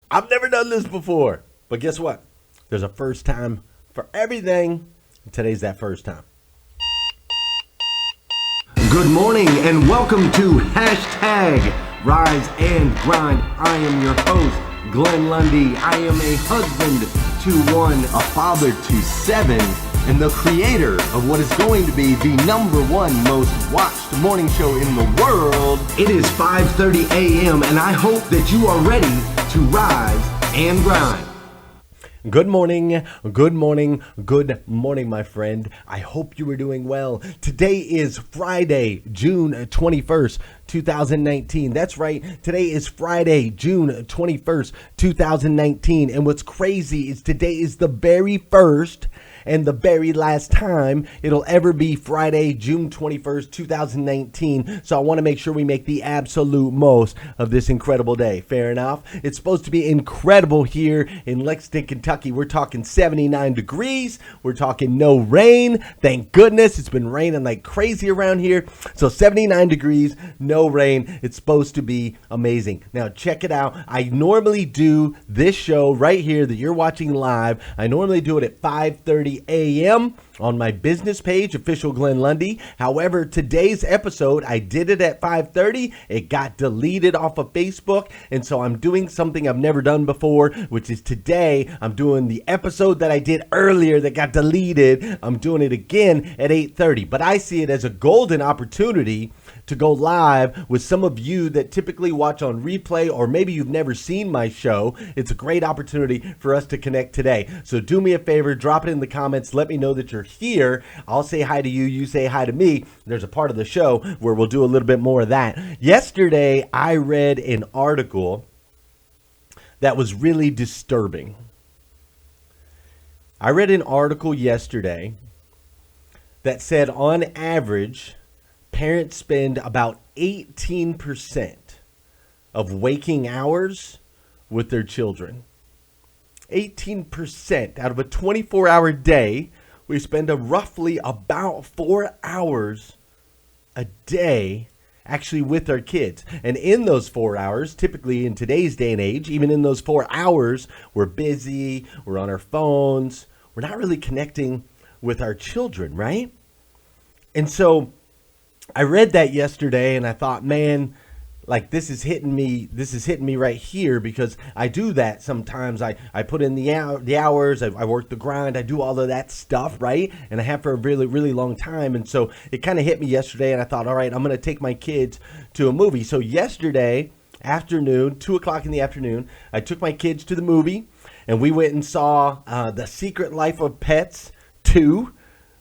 I've never done this before. But guess what? There's a first time for everything. Today's that first time. Good morning and welcome to Hashtag Rise and Grind. I am your host, Glenn Lundy. I am a husband to one, a father to seven, and the creator of what is going to be the #1 most watched morning show in the world. It is 5:30 a.m. and I hope that you are ready to rise and grind. Good morning, my friend. I hope you are doing well. Today is Friday, June 21st, 2019. That's right. Today is Friday, June 21st, 2019. And what's crazy is today is the very first and the very last time it'll ever be Friday, June 21st, 2019. So I want to make sure we make the absolute most of this incredible day. Fair enough? It's supposed to be incredible here in Lexington, Kentucky. We're talking 79 degrees. We're talking no rain. Thank goodness. It's been raining like crazy around here. So 79 degrees, no rain. It's supposed to be amazing. Now check it out. I normally do this show right here that you're watching live. I normally do it at 5:30 a.m. on my business page, Official Glenn Lundy. However, today's episode, I did it at 5:30. It got deleted off of Facebook. And so I'm doing something I've never done before, which is today I'm doing the episode that I did earlier that got deleted. I'm doing it again at 8:30. But I see it as a golden opportunity to go live with some of you that typically watch on replay, or maybe you've never seen my show. It's a great opportunity for us to connect today. So do me a favor, drop it in the comments. Let me know that you're here. I'll say hi to you. You say hi to me. There's a part of the show where we'll do a little bit more of that. Yesterday, I read an article that was really disturbing. I read an article yesterday that said on average, parents spend about 18% of waking hours with their children. 18% out of a 24-hour day, we spend roughly about 4 hours a day actually with our kids. And in those 4 hours, typically in today's day and age, even in those 4 hours, we're busy, we're on our phones, we're not really connecting with our children, right? And so I read that yesterday and I thought, man, like this is hitting me right here, because I do that sometimes. I put in the hours, I work the grind, I do all of that stuff, right? And I have for a really, really long time. And so it kind of hit me yesterday and I thought, all right, I'm going to take my kids to a movie. So yesterday afternoon, 2:00 in the afternoon, I took my kids to the movie and we went and saw The Secret Life of Pets 2.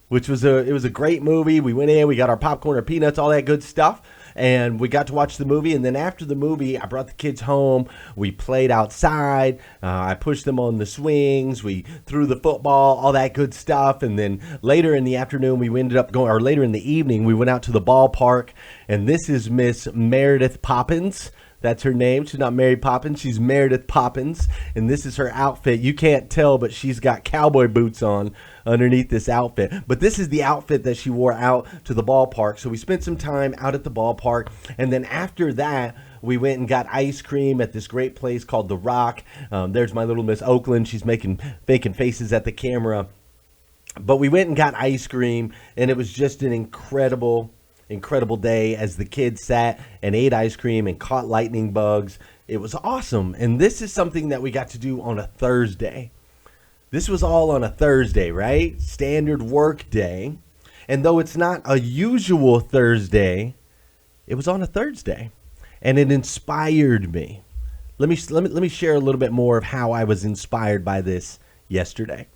Which was it was a great movie. We went in, we got our popcorn, our peanuts, all that good stuff. And we got to watch the movie. And then after the movie, I brought the kids home. We played outside. I pushed them on the swings. We threw the football, all that good stuff. And then later in the afternoon, we ended up going, or later in the evening, we went out to the ballpark. And this is Miss Meredith Poppins. That's her name. She's not Mary Poppins. She's Meredith Poppins. And this is her outfit. You can't tell, but she's got cowboy boots on underneath this outfit. But this is the outfit that she wore out to the ballpark. So we spent some time out at the ballpark. And then after that, we went and got ice cream at this great place called The Rock. There's my little Miss Oakland. She's making faces at the camera. But we went and got ice cream, and it was just an incredible day as the kids sat and ate ice cream and caught lightning bugs. It was awesome. And this is something that we got to do on a Thursday. This was all on a Thursday, right? Standard work day. And though it's not a usual Thursday, it was on a Thursday. And it inspired me. Let me share a little bit more of how I was inspired by this yesterday.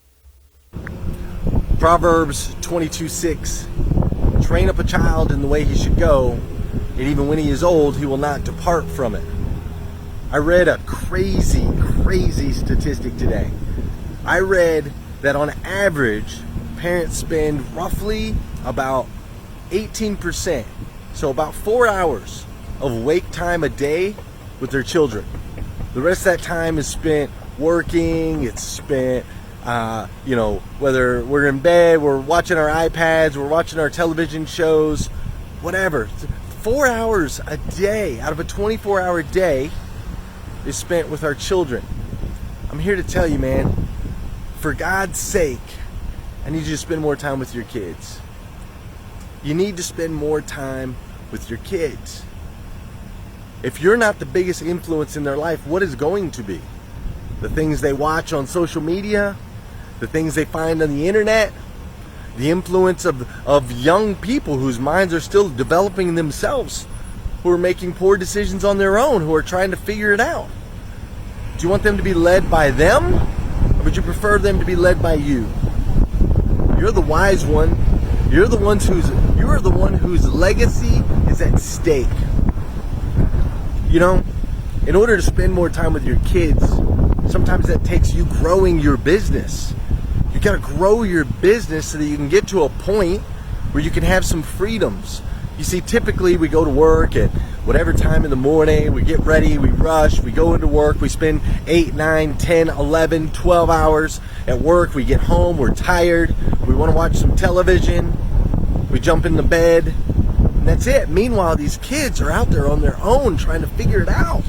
Proverbs 22:6. Train up a child in the way he should go, and even when he is old, he will not depart from it. I read a crazy statistic today. I read that on average, parents spend roughly about 18%, so about 4 hours of wake time a day with their children. The rest of that time is spent working, it's spent whether we're in bed, we're watching our iPads, we're watching our television shows, whatever. 4 hours a day out of a 24-hour day is spent with our children. I'm here to tell you, man, for God's sake, I need you to spend more time with your kids. You need to spend more time with your kids. If you're not the biggest influence in their life, what is going to be? The things they watch on social media, the things they find on the internet, the influence of young people whose minds are still developing themselves, who are making poor decisions on their own, who are trying to figure it out. Do you want them to be led by them, or would you prefer them to be led by you? You're the wise one. You are the one whose legacy is at stake. You know, in order to spend more time with your kids, sometimes that takes you growing your business. You got to grow your business so that you can get to a point where you can have some freedoms. You see, typically we go to work at whatever time in the morning, we get ready, we rush, we go into work, we spend 8, 9, 10, 11, 12 hours at work, we get home, we're tired, we want to watch some television, we jump in the bed, and that's it. Meanwhile, these kids are out there on their own trying to figure it out.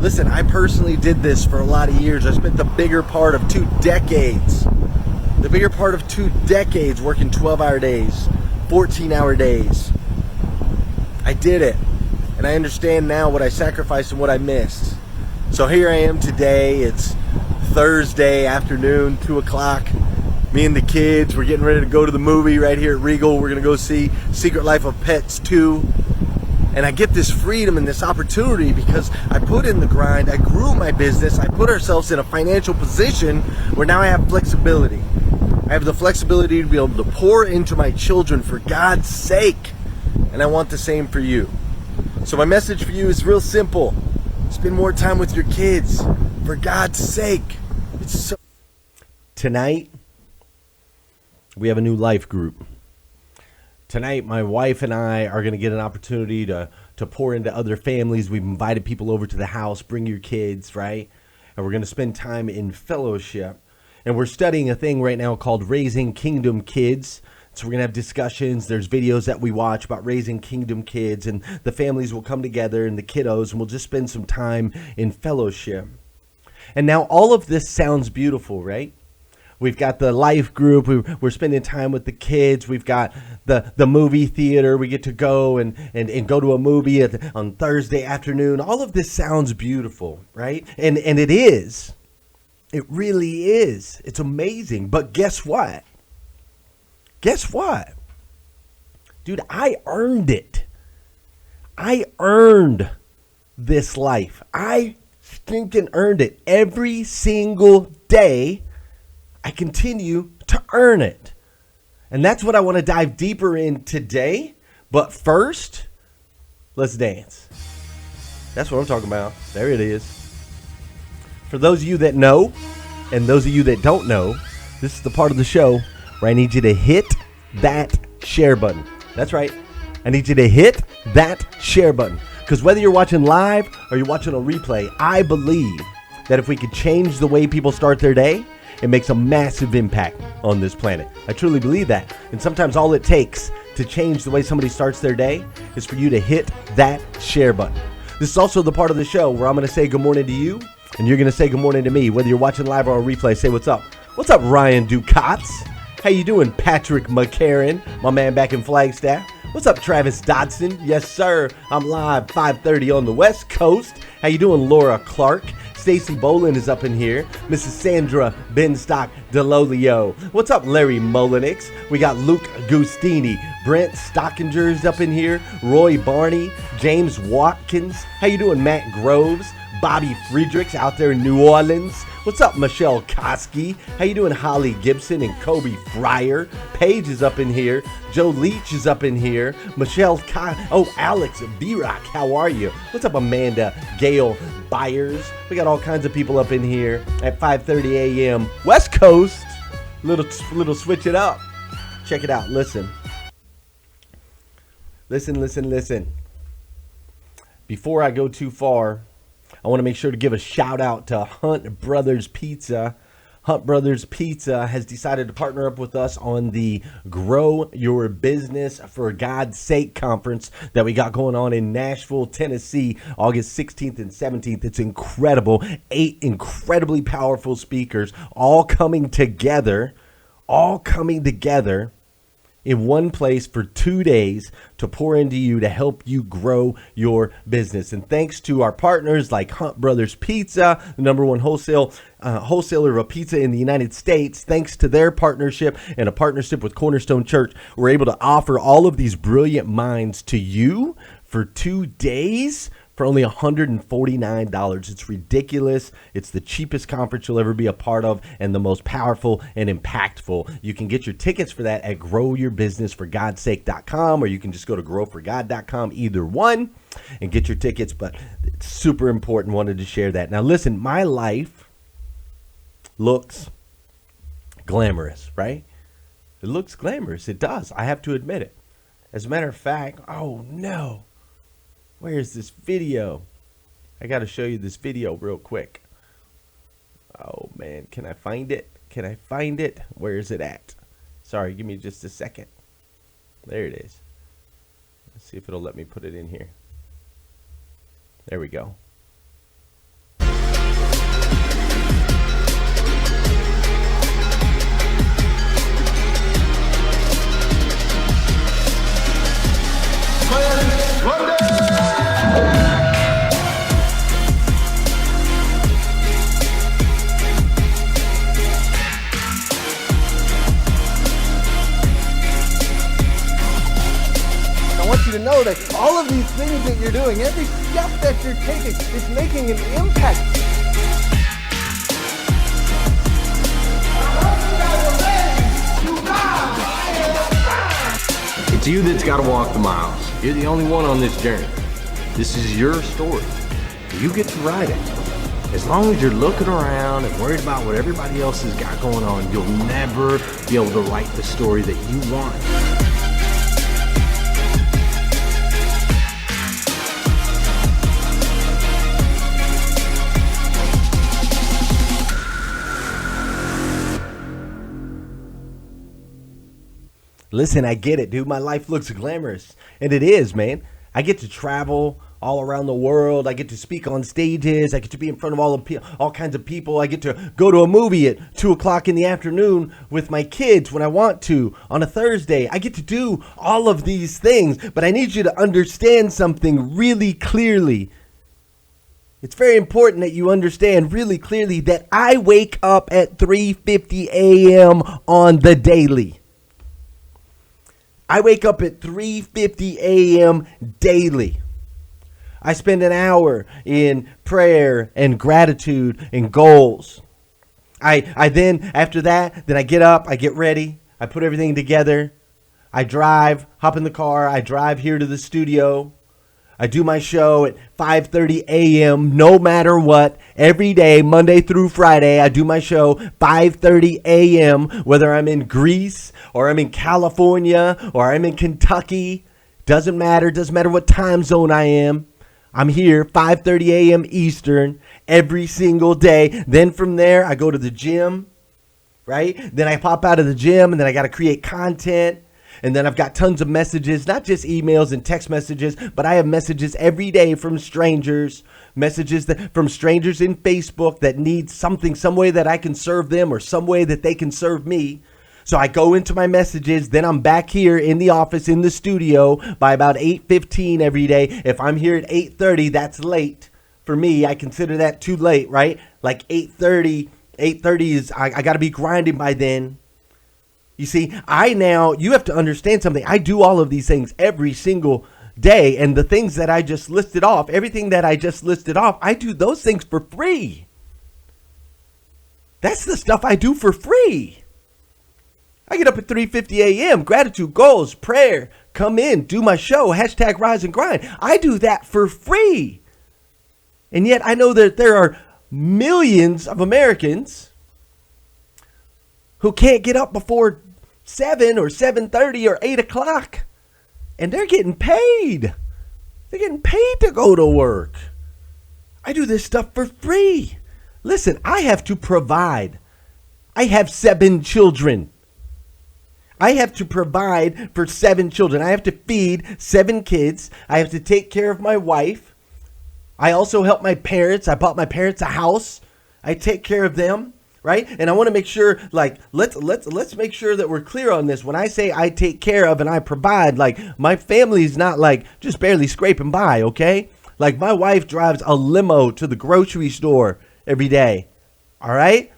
Listen, I personally did this for a lot of years. I spent the bigger part of 2 decades working 12-hour days, 14-hour days. I did it, and I understand now what I sacrificed and what I missed. So here I am today. It's Thursday afternoon, 2 o'clock. Me and the kids, we're getting ready to go to the movie right here at Regal. We're going to go see Secret Life of Pets 2. And I get this freedom and this opportunity because I put in the grind, I grew my business, I put ourselves in a financial position where now I have flexibility. I have the flexibility to be able to pour into my children for God's sake. And I want the same for you. So my message for you is real simple. Spend more time with your kids for God's sake. Tonight, we have a new life group. Tonight, my wife and I are going to get an opportunity to pour into other families. We've invited people over to the house, bring your kids, right? And we're going to spend time in fellowship. And we're studying a thing right now called Raising Kingdom Kids. So we're going to have discussions. There's videos that we watch about raising kingdom kids, and the families will come together and the kiddos, and we'll just spend some time in fellowship. And now all of this sounds beautiful, right? We've got the life group. We're spending time with the kids. We've got the movie theater. We get to go and go to a movie on Thursday afternoon. All of this sounds beautiful, right? And it is. It really is. It's amazing. But guess what? Guess what? Dude, I earned it. I earned this life. I stinking earned it. Every single day, I continue to earn it. And that's what I want to dive deeper in today. But first, let's dance. That's what I'm talking about. There it is. For those of you that know, and those of you that don't know, this is the part of the show where I need you to hit that share button. That's right. I need you to hit that share button. Because whether you're watching live or you're watching a replay, I believe that if we could change the way people start their day, it makes a massive impact on this planet. I truly believe that. And sometimes all it takes to change the way somebody starts their day is for you to hit that share button. This is also the part of the show where I'm going to say good morning to you, and you're going to say good morning to me. Whether you're watching live or on replay, say what's up. What's up, Ryan Ducats? How you doing, Patrick McCarron, my man back in Flagstaff? What's up, Travis Dodson? Yes, sir. I'm live 5:30 on the West Coast. How you doing, Laura Clark? Stacy Bolin is up in here. Mrs. Sandra Benstock DeLolio. What's up, Larry Molinix? We got Luke Gustini. Brent Stockinger's up in here. Roy Barney. James Watkins. How you doing, Matt Groves? Bobby Friedrichs out there in New Orleans. What's up, Michelle Koski? How you doing, Holly Gibson and Kobe Fryer? Paige is up in here. Joe Leach is up in here. Alex B-Rock, how are you? What's up, Amanda Gail Byers? We got all kinds of people up in here at 5:30 a.m. West Coast. Little switch it up. Check it out. Listen. Listen. Before I go too far, I want to make sure to give a shout out to Hunt Brothers Pizza. Hunt Brothers Pizza has decided to partner up with us on the Grow Your Business for God's Sake conference that we got going on in Nashville, Tennessee, August 16th and 17th. It's incredible. 8 incredibly powerful speakers all coming together in one place for 2 days to pour into you to help you grow your business. And thanks to our partners like Hunt Brothers Pizza, the number one wholesaler of pizza in the United States, thanks to their partnership and a partnership with Cornerstone Church, we're able to offer all of these brilliant minds to you for 2 days for only $149. It's ridiculous. It's the cheapest conference you'll ever be a part of and the most powerful and impactful. You can get your tickets for that at growyourbusinessforgodsake.com, or you can just go to growforgod.com, either one, and get your tickets. But it's super important. Wanted to share that. Now listen, my life looks glamorous, right? It looks glamorous. It does. I have to admit it. As a matter of fact, oh no. Where's this video? I got to show you this video real quick. Oh, man. Can I find it? Can I find it? Where is it at? Sorry, give me just a second. There it is. Let's see if it'll let me put it in here. There we go. I want you to know that all of these things that you're doing, every step that you're taking, is making an impact. It's you that's got to walk the miles. You're the only one on this journey. This is your story. You get to write it. As long as you're looking around and worried about what everybody else has got going on, you'll never be able to write the story that you want. Listen, I get it, dude. My life looks glamorous. And it is, man. I get to travel all around the world. I get to speak on stages. I get to be in front of all kinds of people. I get to go to a movie at 2 o'clock in the afternoon with my kids when I want to on a Thursday. I get to do all of these things. But I need you to understand something really clearly. It's very important that you understand really clearly that I wake up at 3:50 a.m. on the daily. I wake up at 3:50 a.m. daily. I spend an hour in prayer and gratitude and goals. I then, after that, then I get up, I get ready, I put everything together, I drive, hop in the car, I drive here to the studio. I do my show at 5:30 a.m. no matter what. Every day, Monday through Friday, I do my show 5:30 a.m. whether I'm in Greece or I'm in California or I'm in Kentucky. Doesn't matter. Doesn't matter what time zone I am. I'm here 5:30 a.m. Eastern every single day. Then from there, I go to the gym, right? Then I pop out of the gym and then I got to create content. And then I've got tons of messages, not just emails and text messages, but I have messages every day from strangers, from strangers in Facebook that need something, some way that I can serve them or some way that they can serve me. So I go into my messages, then I'm back here in the office, in the studio by about 8:15 every day. If I'm here at 8:30, that's late. For me, I consider that too late, right? Like 8:30 is, I got to be grinding by then. You see, you have to understand something. I do all of these things every single day. And the things that I just listed off, everything that I just listed off, I do those things for free. That's the stuff I do for free. I get up at 3:50 a.m., gratitude, goals, prayer, come in, do my show, hashtag rise and grind. I do that for free. And yet I know that there are millions of Americans who can't get up before 7 or 7:30 or 8 o'clock. And they're getting paid. They're getting paid to go to work. I do this stuff for free. Listen, I have to provide I have 7 children. I have to provide for 7 children. I have to feed 7 kids. I have to take care of my wife. I also help my parents. I bought my parents a house. I take care of them, right? And I want to make sure, like, let's make sure that we're clear on this. When I say I take care of and I provide, like, my family's not like just barely scraping by, okay? Like, my wife drives a limo to the grocery store every day. All right?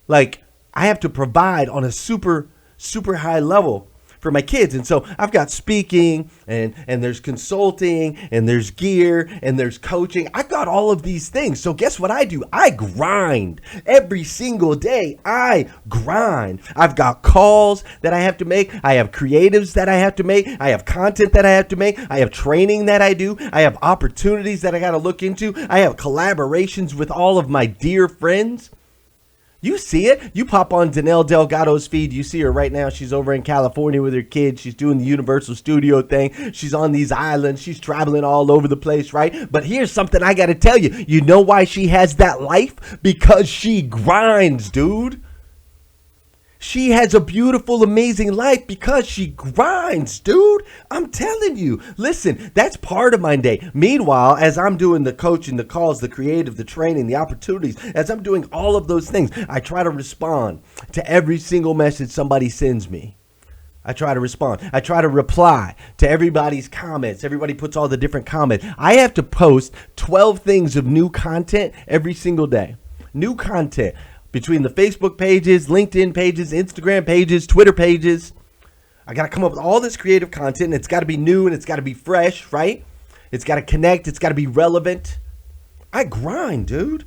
Like, I have to provide on a super high level for my kids. And so I've got speaking and there's consulting and there's gear and there's coaching. I've got all of these things. So guess what I do? I grind every single day. I grind. I've got calls that I have to make. I have creatives that I have to make. I have content that I have to make. I have training that I do. I have opportunities that I got to look into. I have collaborations with all of my dear friends. You see it. You pop on Danelle Delgado's feed. You see her right now. She's over in California with her kids. She's doing the Universal Studio thing. She's on these islands. She's traveling all over the place, right? But here's something I got to tell you. You know why she has that life? Because she grinds, dude. She has a beautiful, amazing life because she grinds, dude. I'm telling you. Listen, that's part of my day. Meanwhile, as I'm doing the coaching, the calls, the creative, the training, the opportunities, as I'm doing all of those things, I try to respond to every single message somebody sends me. I try to respond. I try to reply to everybody's comments. Everybody puts all the different comments. I have to post 12 things of new content every single day. New content. Between the Facebook pages, LinkedIn pages, Instagram pages, Twitter pages. I got to come up with all this creative content, and it's got to be new and it's got to be fresh, right? It's got to connect. It's got to be relevant. I grind, dude.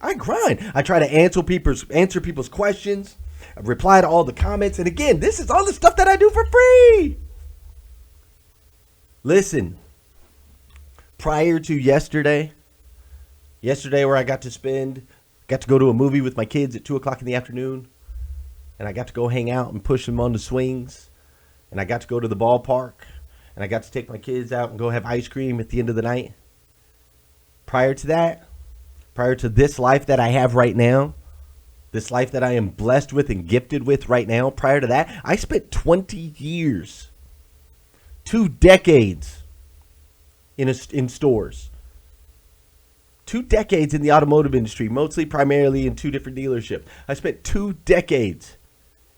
I grind. I try to answer people's questions. I reply to all the comments. And again, this is all the stuff that I do for free. Listen, prior to yesterday where I got to go to a movie with my kids at 2 o'clock in the afternoon. And I got to go hang out and push them on the swings. And I got to go to the ballpark. And I got to take my kids out and go have ice cream at the end of the night. Prior to that, prior to this life that I have right now, this life that I am blessed with and gifted with right now, prior to that, I spent 20 years, 2 decades in stores. 2 decades in the automotive industry, mostly primarily in 2 different dealerships. I spent 2 decades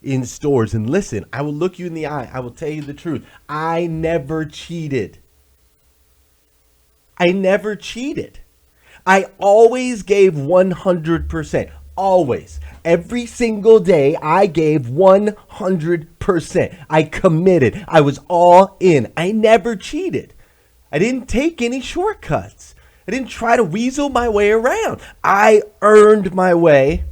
in stores. And listen, I will look you in the eye. I will tell you the truth. I never cheated. I never cheated. I always gave 100%. Always. Every single day, I gave 100%. I committed. I was all in. I never cheated. I didn't take any shortcuts. I didn't try to weasel my way around. I earned my way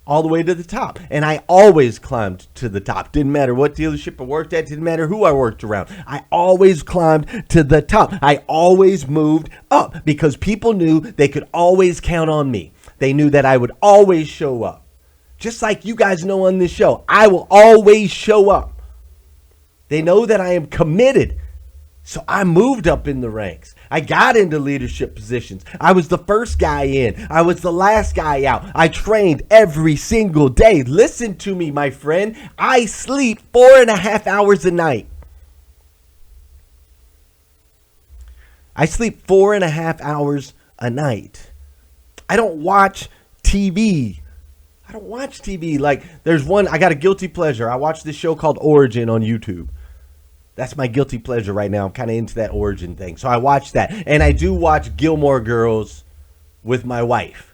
all the way to the top. And I always climbed to the top. Didn't matter what dealership I worked at. Didn't matter who I worked around. I always climbed to the top. I always moved up because people knew they could always count on me. They knew that I would always show up. Just like you guys know on this show, I will always show up. They know that I am committed. So I moved up in the ranks. I got into leadership positions. I was the first guy in. I was the last guy out. I trained every single day. Listen to me, my friend. I sleep 4.5 hours a night. I sleep 4.5 hours a night. I don't watch TV. Like, I got a guilty pleasure. I watch this show called Origin on YouTube. That's my guilty pleasure right now. I'm kind of into that Origin thing. So I watch that. And I do watch Gilmore Girls with my wife,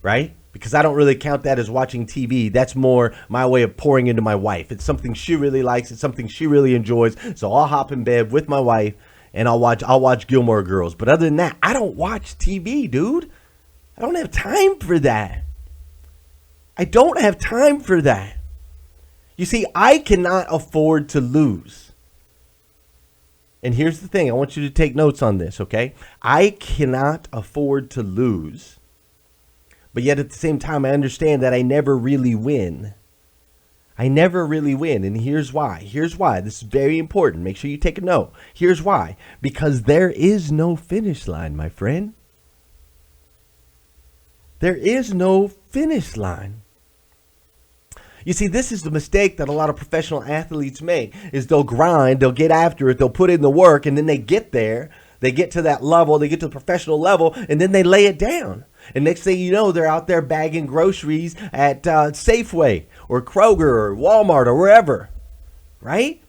right? Because I don't really count that as watching TV. That's more my way of pouring into my wife. It's something she really likes. It's something she really enjoys. So I'll hop in bed with my wife and I'll watch Gilmore Girls. But other than that, I don't watch TV, dude. I don't have time for that. I don't have time for that. You see, I cannot afford to lose. And here's the thing. I want you to take notes on this, okay? I cannot afford to lose. But yet at the same time, I understand that I never really win. I never really win. And here's why. Here's why. This is very important. Make sure you take a note. Here's why. Because there is no finish line, my friend. There is no finish line. You see, this is the mistake that a lot of professional athletes make, is they'll grind, they'll get after it, they'll put in the work, and then they get there, they get to that level, they get to the professional level, and then they lay it down. And next thing you know, they're out there bagging groceries at Safeway or Kroger or Walmart or wherever, right?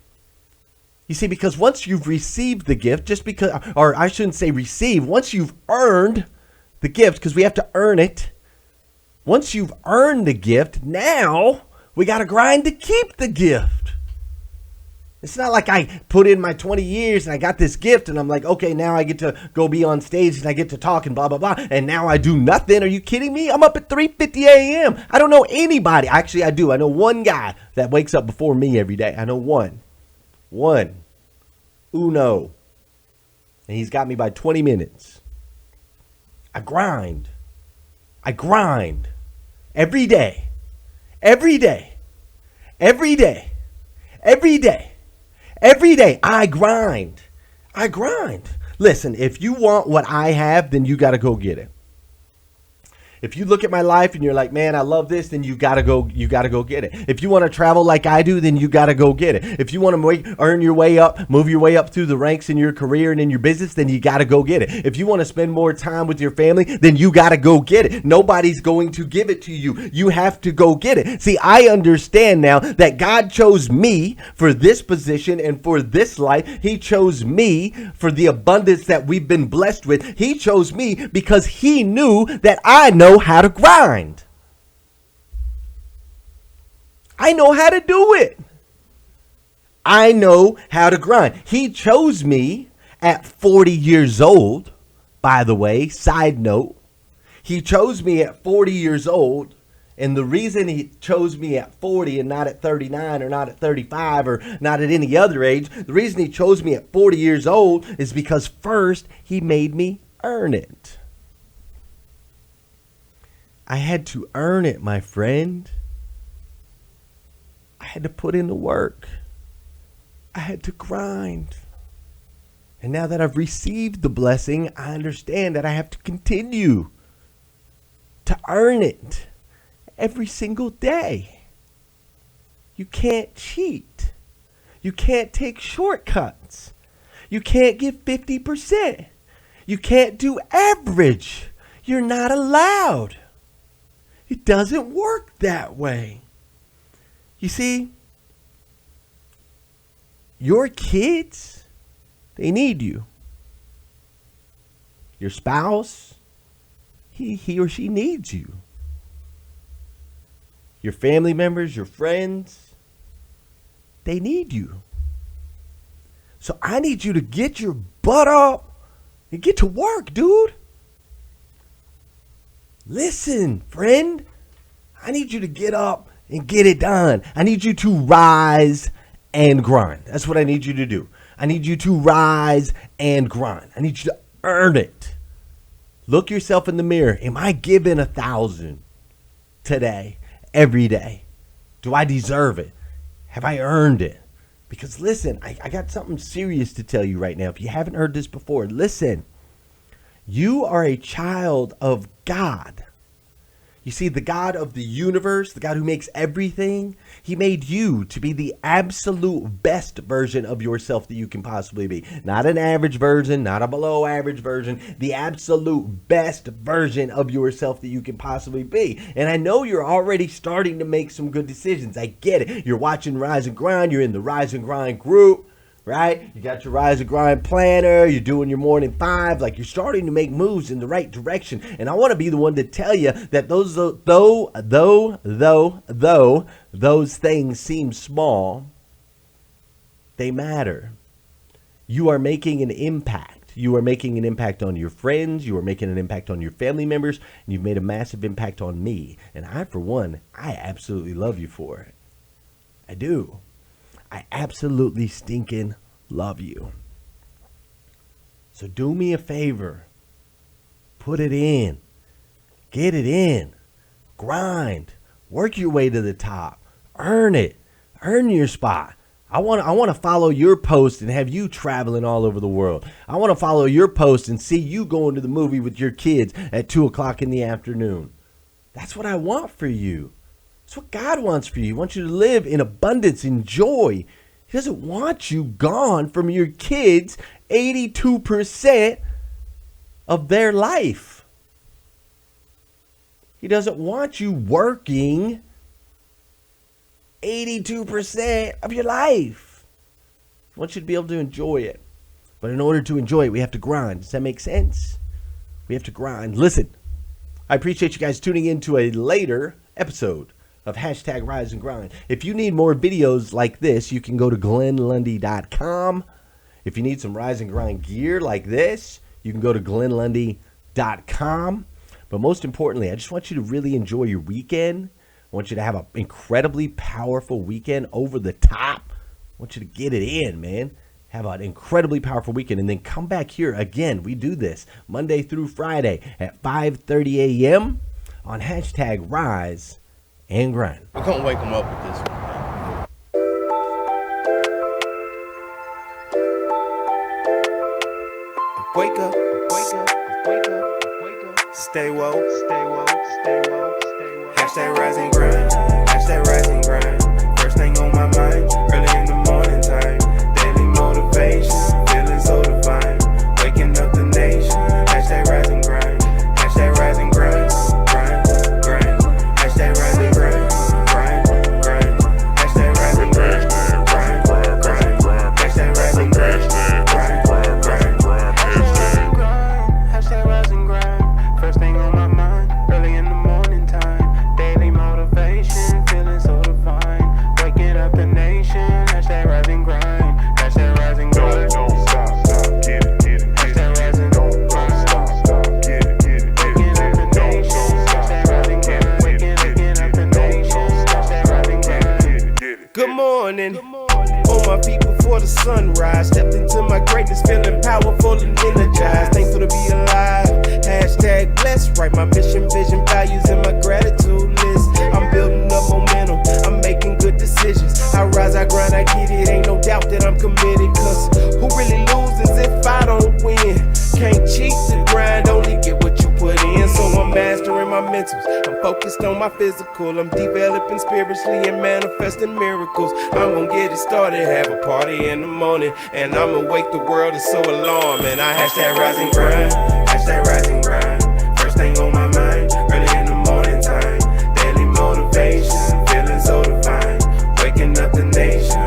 You see, because once you've received the gift, just because, or I shouldn't say receive, once you've earned the gift, because we have to earn it, once you've earned the gift, now we got to grind to keep the gift. It's not like I put in my 20 years and I got this gift and I'm like, okay, now I get to go be on stage and I get to talk and blah, blah, blah. And now I do nothing. Are you kidding me? I'm up at 3:50 a.m. I don't know anybody. Actually, I do. I know one guy that wakes up before me every day. I know one. Uno. And he's got me by 20 minutes. I grind. Every day. Every day I grind. Listen, if you want what I have, then you got to go get it. If you look at my life and you're like, man, I love this, then you gotta go get it. If you want to travel like I do, then you gotta go get it. If you want to earn your way up, move your way up through the ranks in your career and in your business, then you gotta go get it. If you want to spend more time with your family, then you gotta go get it. Nobody's going to give it to you. You have to go get it. See, I understand now that God chose me for this position and for this life. He chose me for the abundance that we've been blessed with. He chose me because he knew that I know how to grind. I know how to do it. I know how to grind. He chose me at 40 years old, by the way, side note. He chose me at 40 years old, and the reason he chose me at 40 and not at 39 or not at 35 or not at any other age, the reason he chose me at 40 years old is because first he made me earn it. I had to earn it, my friend. I had to put in the work. I had to grind. And now that I've received the blessing, I understand that I have to continue to earn it every single day. You can't cheat. You can't take shortcuts. You can't give 50%. You can't do average. You're not allowed. It doesn't work that way. You see, your kids, they need you. Your spouse, he or she needs you. Your family members, your friends, they need you. So I need you to get your butt up and get to work, dude. Listen, friend, I need you to get up and get it done. I need you to rise and grind. That's what I need you to do. I need you to rise and grind. I need you to earn it. Look yourself in the mirror. Am I giving 1,000 today, every day? Do I deserve it? Have I earned it? Because listen, I got something serious to tell you right now. If you haven't heard this before, listen. You are a child of God. You see, the God of the universe, the God who makes everything, he made you to be the absolute best version of yourself that you can possibly be. Not an average version, not a below average version, the absolute best version of yourself that you can possibly be. And I know you're already starting to make some good decisions. I get it. You're watching Rise and Grind. You're in the Rise and Grind group. Right? You got your Rise and Grind planner. You're doing your morning 5. Like, you're starting to make moves in the right direction. And I want to be the one to tell you that those things seem small, they matter. You are making an impact. You are making an impact on your friends. You are making an impact on your family members. And you've made a massive impact on me. And I, for one, I absolutely love you for it. I do. I absolutely stinking love you. So do me a favor. Put it in. Get it in. Grind. Work your way to the top. Earn it. Earn your spot. I want to follow your post and have you traveling all over the world. I want to follow your post and see you going to the movie with your kids at 2 o'clock in the afternoon. That's what I want for you. It's what God wants for you. He wants you to live in abundance, in joy. He doesn't want you gone from your kids 82% of their life. He doesn't want you working 82% of your life. He wants you to be able to enjoy it. But in order to enjoy it, we have to grind. Does that make sense? We have to grind. Listen, I appreciate you guys tuning in to a later episode of Hashtag Rise and Grind. If you need more videos like this, you can go to GlennLundy.com. If you need some Rise and Grind gear like this, you can go to GlennLundy.com. But most importantly, I just want you to really enjoy your weekend. I want you to have an incredibly powerful weekend, over the top. I want you to get it in, man. Have an incredibly powerful weekend, and then come back here again. We do this Monday through Friday at 5:30 a.m. on Hashtag Rise and Grind. We're going to wake them up with this one. Wake up, wake up, wake up, wake up. Stay woke, stay woke, stay woke, stay woke. Hashtag Rise and Grind, hashtag Rise and Grind. First thing on my mind, early in the morning time. Daily motivation, feeling so divine. Waking up the nation, hashtag Rise and Grind. Hashtag Rise and Grind, grind, grind. Hashtag Rise and Grind, grind, grind. Hashtag Rise and Grind, grind, grind. Hashtag Rise and Grind, grind, grind. Hashtag Rise and Grind. First thing on my mind, early in the morning time. Daily motivation, feeling so divine. Waking up the nation, hashtag Rise and Grind. Hashtag Rise and Grind. Don't stop, get it, get it. Hashtag Rise and Grind. Don't stop, get it, get it. Waking up the nation, hashtag Rise and Grind. Waking up the nation, hashtag Rise and Grind. Good morning. On my feet before the sunrise, stepped into my greatness, feeling powerful and energized. Thankful to be alive. Hashtag blessed. Write my mission, vision, values, and my gratitude list. I'm building up momentum. I'm making good decisions. I rise, I grind, I get it. Ain't no doubt that I'm committed. Cause who really loses if I don't win? Can't cheat the grind, only get what you put in. So I'm mastering my mentals. I'm focused on my physical. I'm developing spiritually and manifesting miracles. I'm gonna get it started, have a party in the morning, and I'ma wake the world. It's so alarming. I hashtag Rise and Grind, hashtag Rise and Grind. First thing on my mind, early in the morning time. Daily motivation, feeling so divine. Waking up the nation,